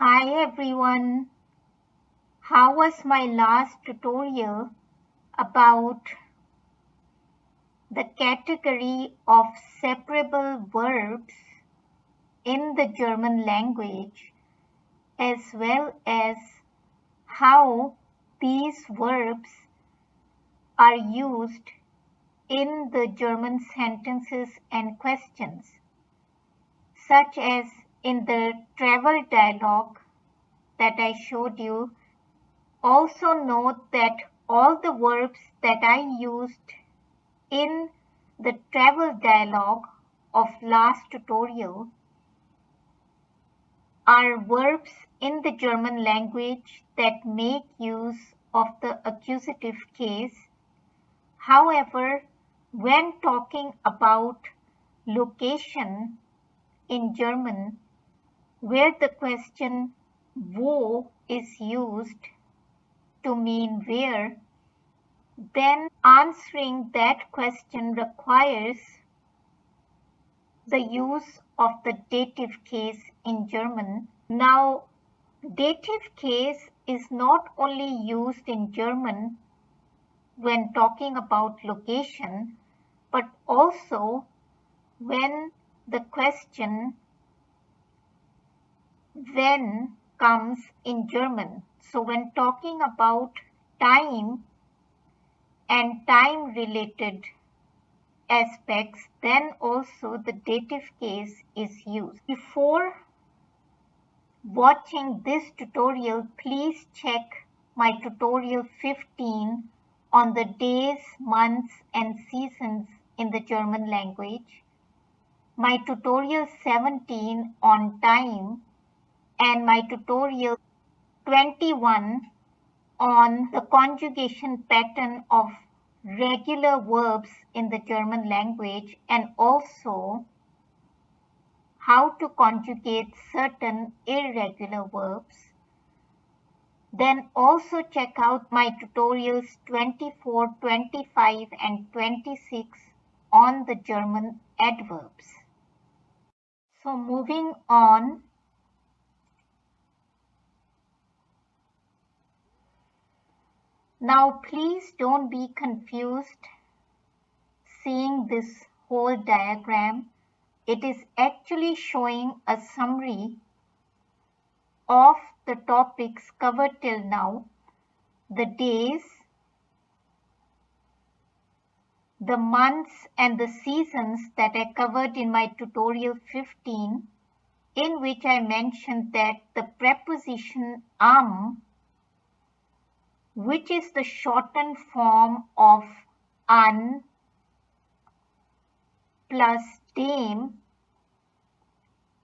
Hi everyone, how was my last tutorial about the category of separable verbs in the German language, as well as how these verbs are used in the German sentences and questions, such as in the travel dialogue that I showed you. Also note that all the verbs that I used in the travel dialogue of last tutorial are verbs in the German language that make use of the accusative case. However, when talking about location in German, where the question wo is used to mean where, then answering that question requires the use of the dative case in German. Now, dative case is not only used in German when talking about location, but also when the question when comes in German. So when talking about time and time related aspects, then also the dative case is used. Before watching this tutorial, please check my tutorial 15 on the days, months and seasons in the German language, my tutorial 17 on time, and my tutorial 21 on the conjugation pattern of regular verbs in the German language, and also how to conjugate certain irregular verbs. Then also check out my tutorials 24, 25 and 26 on the German adverbs. So moving on. Now please don't be confused seeing this whole diagram. It is actually showing a summary of the topics covered till now, the days, the months and the seasons that I covered in my tutorial 15, in which I mentioned that the preposition which is the shortened form of an plus dem,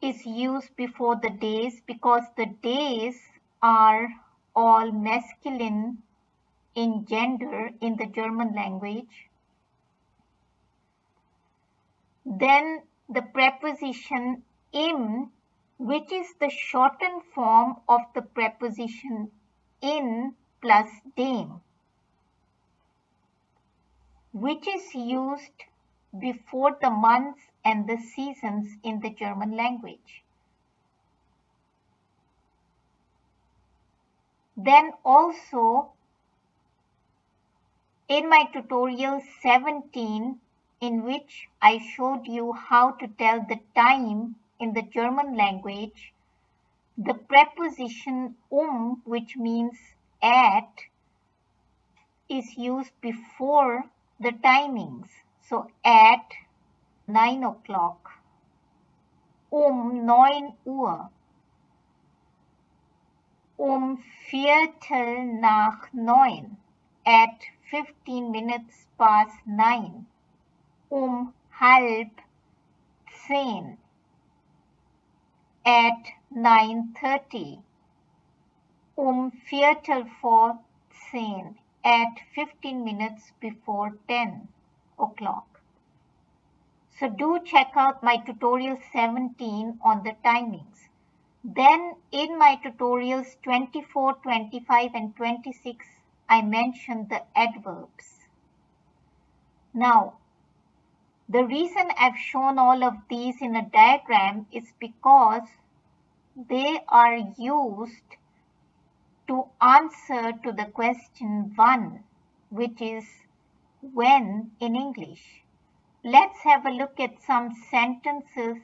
is used before the days because the days are all masculine in gender in the German language. Then the preposition im, which is the shortened form of the preposition in plus dem, which is used before the months and the seasons in the German language. Then also in my tutorial 17, in which I showed you how to tell the time in the German language, the preposition which means at, is used before the timings. So at 9 o'clock, 9 Uhr, Viertel nach 9, at 15 minutes past 9, halb 10, at 9:30, Viertel vor 10, at 15 minutes before 10 o'clock. So do check out my tutorial 17 on the timings. Then in my tutorials 24, 25 and 26, I mentioned the adverbs. Now, the reason I've shown all of these in a diagram is because they are used to answer to the question wann, which is when in English. Let's have a look at some sentences.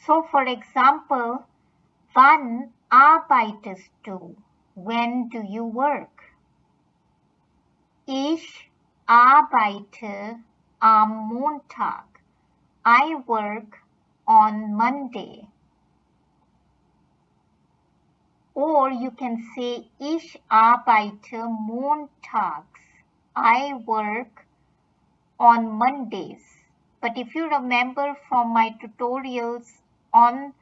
So, for example, wann arbeitest du? When do you work? Ich arbeite am Montag. I work on Monday. Or you can say ich arbeite montags. I work on Mondays. But if you remember from my tutorials on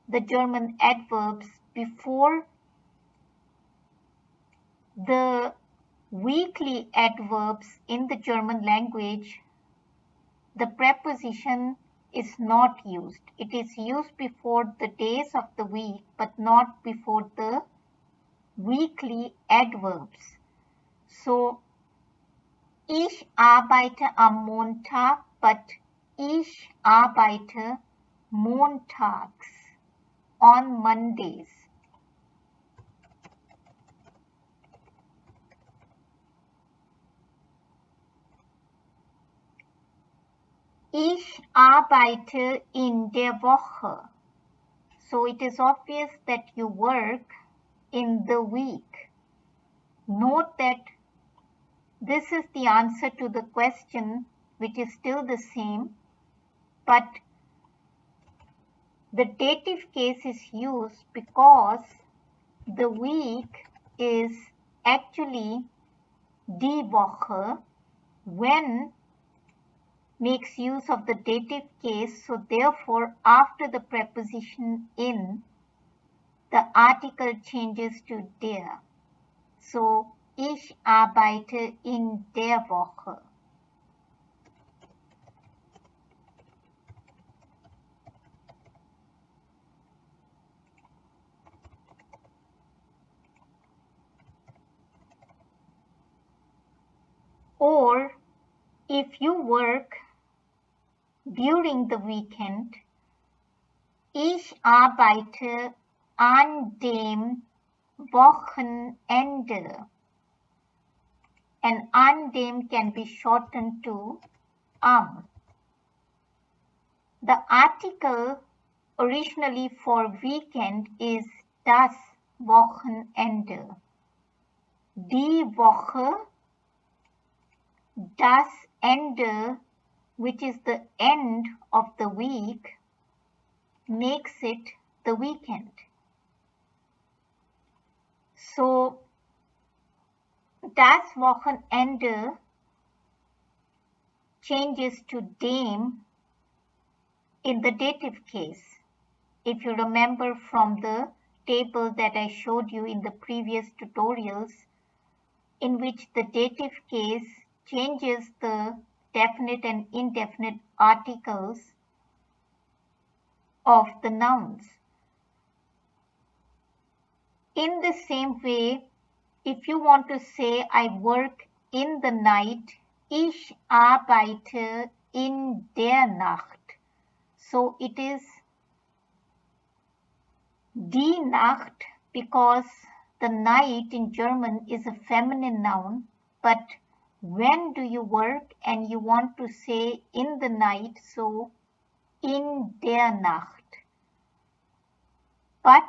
the German adverbs, before the weekly adverbs in the German language, the preposition is not used. It is used before the days of the week, but not before the weekly adverbs. So, ich arbeite am Montag, but ich arbeite montags, on Mondays. Ich arbeite in der Woche. So it is obvious that you work in the week. Note that this is the answer to the question, which is still the same, but the dative case is used because the week is actually die Woche. When makes use of the dative case, so therefore after the preposition in, the article changes to der. So ich arbeite in der Woche. Or if you work during the weekend, ich arbeite an dem Wochenende. And an dem can be shortened to am. The article originally for weekend is das Wochenende. Die Woche, das Ende, which is the end of the week, makes it the weekend. So, das Wochenende changes to dem in the dative case. If you remember from the table that I showed you in the previous tutorials, in which the dative case changes the definite and indefinite articles of the nouns. In the same way, if you want to say I work in the night, ich arbeite in der Nacht. So it is die Nacht because the night in German is a feminine noun, but when do you work and you want to say in the night, so in der Nacht. But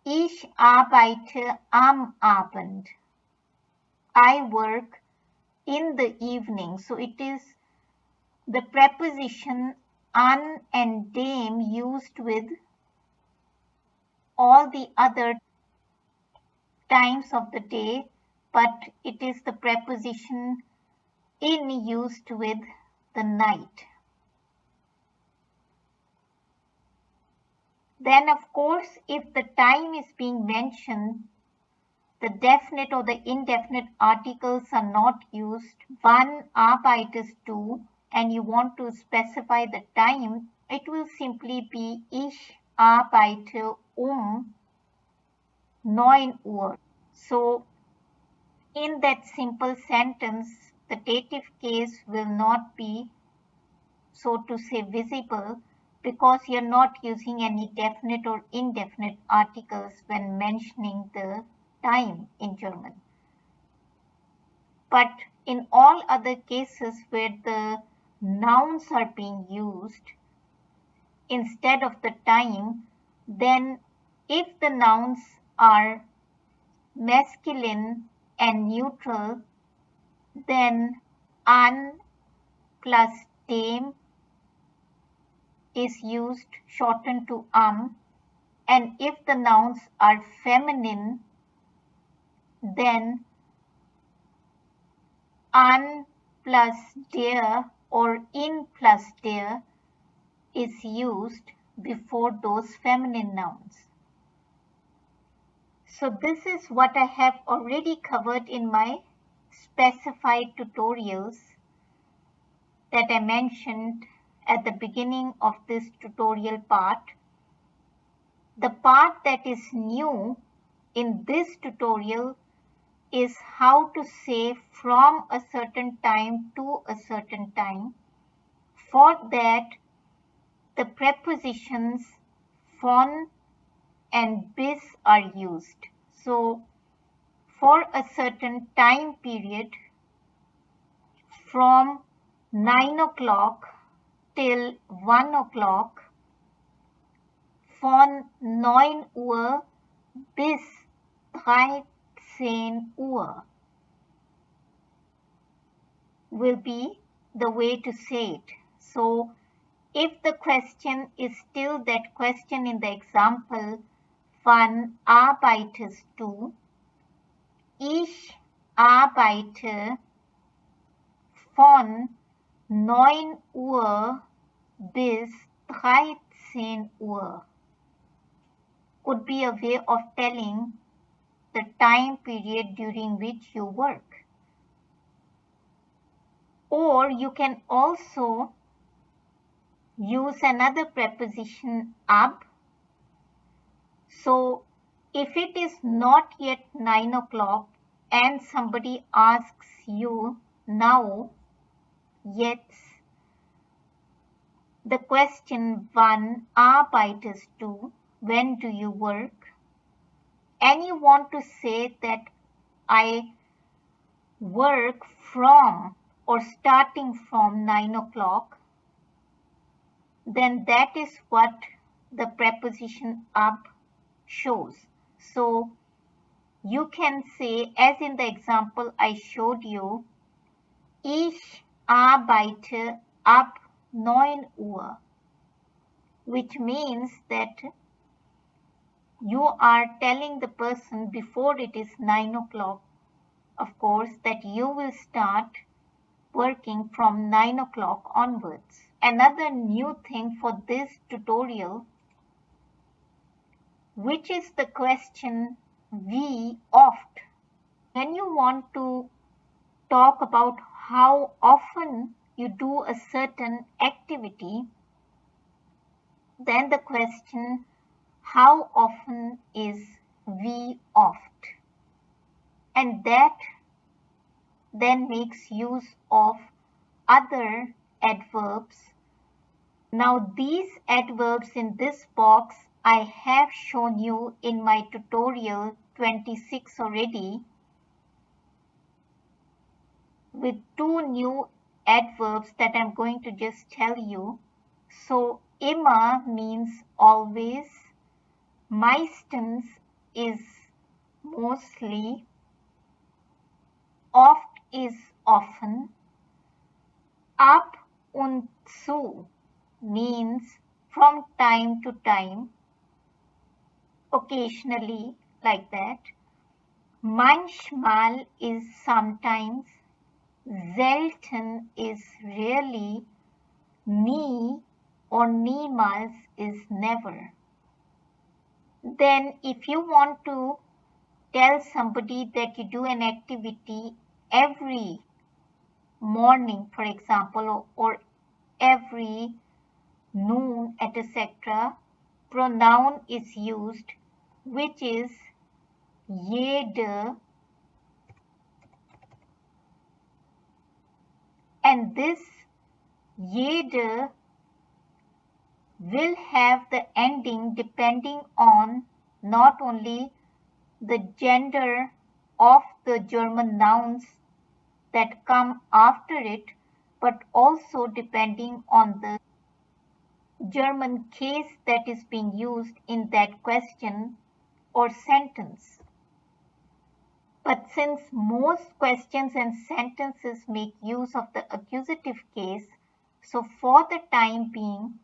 ich arbeite am Abend. I work in the evening. So it is the preposition an and dem used with all the other times of the day, but it is the preposition in used with the night. Then of course, if the time is being mentioned, the definite or the indefinite articles are not used. Wann arbeitest du? And you want to specify the time, it will simply be Ich arbeite 9 Uhr. So in that simple sentence, the dative case will not be, so to say, visible, because you're not using any definite or indefinite articles when mentioning the time in German. But in all other cases where the nouns are being used instead of the time, then if the nouns are masculine and neutral, then an plus dem is used, shortened to and if the nouns are feminine, then an plus der or in plus der is used before those feminine nouns. So this is what I have already covered in my specified tutorials that I mentioned at the beginning of this tutorial part. The part that is new in this tutorial is how to say from a certain time to a certain time. For that, the prepositions von and bis are used. So, for a certain time period, from 9 o'clock till 1 o'clock, von 9 Uhr bis 13 Uhr will be the way to say it. So, if the question is still that question in the example, wann arbeitest du? Ich arbeite von 9 Uhr bis 13 Uhr. Could be a way of telling the time period during which you work. Or you can also use another preposition ab. So if it is not yet 9 o'clock and somebody asks you now, jetzt, the question wann arbeitest du? When do you work? And you want to say that I work from or starting from 9 o'clock, then that is what the preposition ab shows. So you can say, as in the example I showed you, ich arbeite ab 9 Uhr, which means that you are telling the person before it is 9 o'clock, of course, that you will start working from 9 o'clock onwards. Another new thing for this tutorial, which is the question wie oft. When you want to talk about how often you do a certain activity, then the question how often is wie oft. And that then makes use of other adverbs. Now these adverbs in this box I have shown you in my tutorial 26 already, with two new adverbs that I'm going to just tell you. So immer means always, meistens is mostly, oft is often, ab und zu means from time to time, occasionally, like that. Manchmal is sometimes, selten is rarely, nie or niemals is never. Then if you want to tell somebody that you do an activity every morning, for example, or every noon, etc., pronoun is used, which is jede, and this jede will have the ending depending on not only the gender of the German nouns that come after it, but also depending on the German case that is being used in that question or sentence. But since most questions and sentences make use of the accusative case, so for the time being,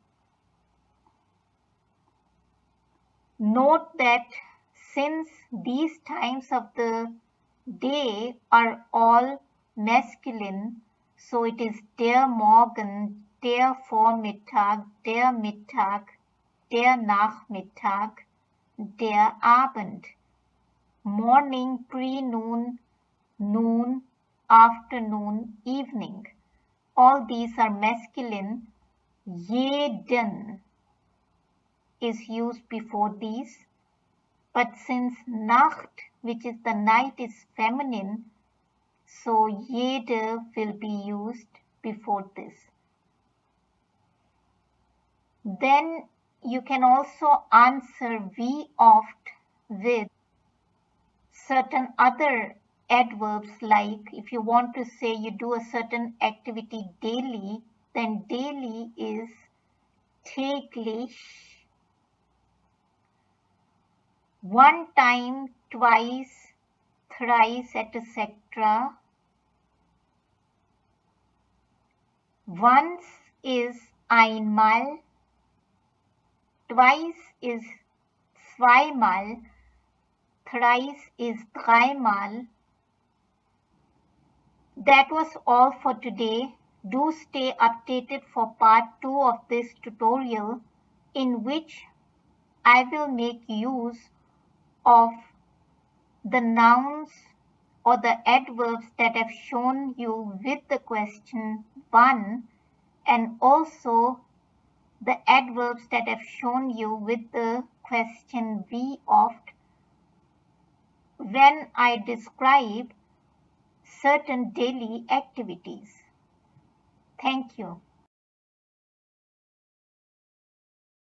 note that since these times of the day are all masculine, so it is der Morgen, der Vormittag, der Mittag, der Nachmittag, der Abend, morning, pre-noon, noon, afternoon, evening. All these are masculine. Jeden is used before these. But since Nacht, which is the night, is feminine, so jede will be used before this. Then you can also answer wie oft with certain other adverbs, like if you want to say you do a certain activity daily, then daily is täglich. One time, twice, thrice, etc. Once is einmal, twice is zweimal, thrice is dreimal. That was all for today. Do stay updated for part 2 of this tutorial, in which I will make use of the nouns or the adverbs that I've shown you with the question 1, and also the adverbs that I've shown you with the question wie oft when I describe certain daily activities. Thank you.